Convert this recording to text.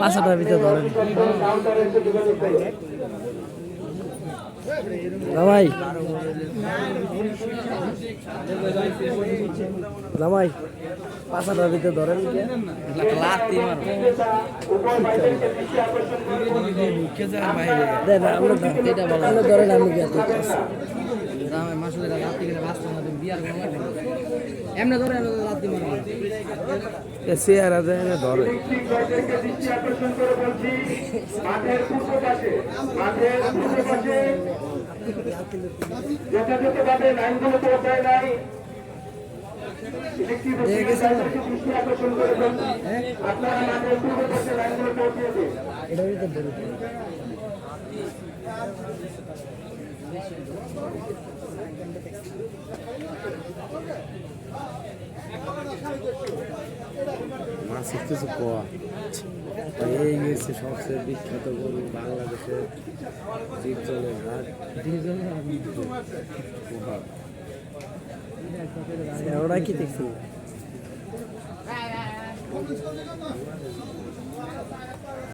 পাঁচটার ভিতরে ধরেন জামাই জামাই 5টার ভিতরে ধরেন ধরেন আমি এমনি ধরে চেয়ারা যায় ধরে মাছের কিছু কোয়া এই হচ্ছে সবচেয়ে বিখ্যাত গরু বাংলাদেশের জীবজলের ঘাট ওরা কি দেখছি